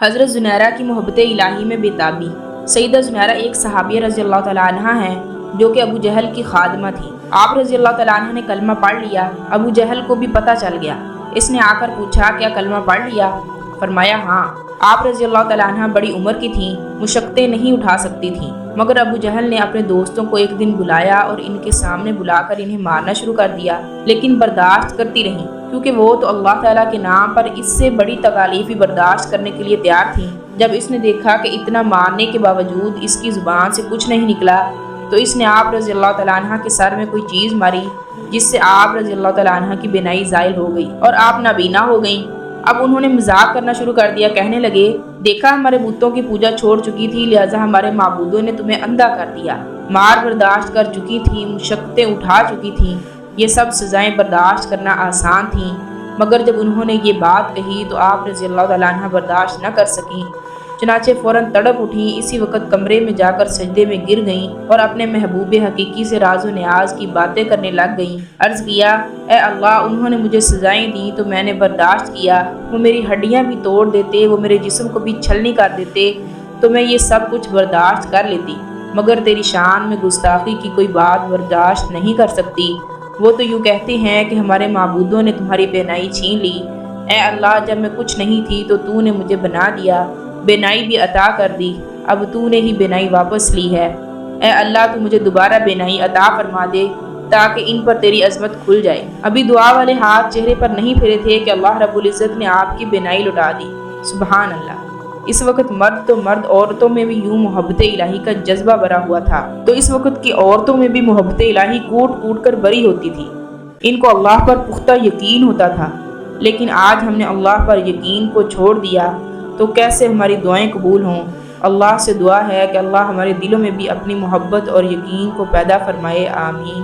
حضرت زنیرہ کی محبت الہی میں بےتابی۔ سیدہ زنیرہ ایک صحابیہ رضی اللہ تعالیٰ عنہ ہیں جو کہ ابو جہل کی خادمہ تھی۔ آپ رضی اللہ تعالیٰ عنہ نے کلمہ پڑھ لیا۔ ابو جہل کو بھی پتہ چل گیا۔ اس نے آ کر پوچھا کیا کلمہ پڑھ لیا؟ فرمایا ہاں۔ آپ رضی اللہ تعالیٰ عنہ بڑی عمر کی تھیں، مشقتیں نہیں اٹھا سکتی تھیں، مگر ابو جہل نے اپنے دوستوں کو ایک دن بلایا اور ان کے سامنے بلا کر انہیں مارنا شروع کر دیا، لیکن برداشت کرتی رہیں کیونکہ وہ تو اللہ تعالیٰ کے نام پر اس سے بڑی تکالیف بھی برداشت کرنے کے لیے تیار تھیں۔ جب اس نے دیکھا کہ اتنا مارنے کے باوجود اس کی زبان سے کچھ نہیں نکلا تو اس نے آپ رضی اللہ تعالیٰ عنہ کے سر میں کوئی چیز ماری، جس سے آپ رضی اللہ تعالیٰ عنہ کی بینائی زائل ہو گئی اور آپ نابینا ہو گئیں۔ اب انہوں نے مذاق کرنا شروع کر دیا، کہنے لگے دیکھا ہمارے بتوں کی پوجا چھوڑ چکی تھی، لہٰذا ہمارے معبودوں نے تمہیں اندھا کر دیا۔ مار برداشت کر چکی تھیں، مشقتیں اٹھا چکی تھیں، یہ سب سزائیں برداشت کرنا آسان تھیں، مگر جب انہوں نے یہ بات کہی تو آپ رضی اللہ تعالیٰ عنہ برداشت نہ کر سکیں، چنانچہ فوراً تڑپ اٹھیں، اسی وقت کمرے میں جا کر سجدے میں گر گئیں اور اپنے محبوب حقیقی سے راز و نیاز کی باتیں کرنے لگ گئیں۔ عرض کیا اے اللہ، انہوں نے مجھے سزائیں دیں تو میں نے برداشت کیا، وہ میری ہڈیاں بھی توڑ دیتے، وہ میرے جسم کو بھی چھلنی کر دیتے تو میں یہ سب کچھ برداشت کر لیتی، مگر تیری شان میں گستاخی کی کوئی بات برداشت نہیں کر سکتی۔ وہ تو یوں کہتے ہیں کہ ہمارے معبودوں نے تمہاری بینائی چھین لی۔ اے اللہ، جب میں کچھ نہیں تھی تو تو نے مجھے بنا دیا، بینائی بھی عطا کر دی، اب تو نے ہی بینائی واپس لی ہے۔ اے اللہ، تو مجھے دوبارہ بینائی عطا فرما دے تاکہ ان پر تیری عظمت کھل جائے۔ ابھی دعا والے ہاتھ چہرے پر نہیں پھرے تھے کہ اللہ رب العزت نے آپ کی بینائی لٹا دی۔ سبحان اللہ۔ اس وقت مرد تو مرد، عورتوں میں بھی یوں محبت الہی کا جذبہ بھرا ہوا تھا تو اس وقت کی عورتوں میں بھی محبت الہی کوٹ کوٹ کر بری ہوتی تھی۔ ان کو اللہ پر پختہ یقین ہوتا تھا، لیکن آج ہم نے اللہ پر یقین کو چھوڑ دیا تو کیسے ہماری دعائیں قبول ہوں؟ اللہ سے دعا ہے کہ اللہ ہمارے دلوں میں بھی اپنی محبت اور یقین کو پیدا فرمائے، آمین۔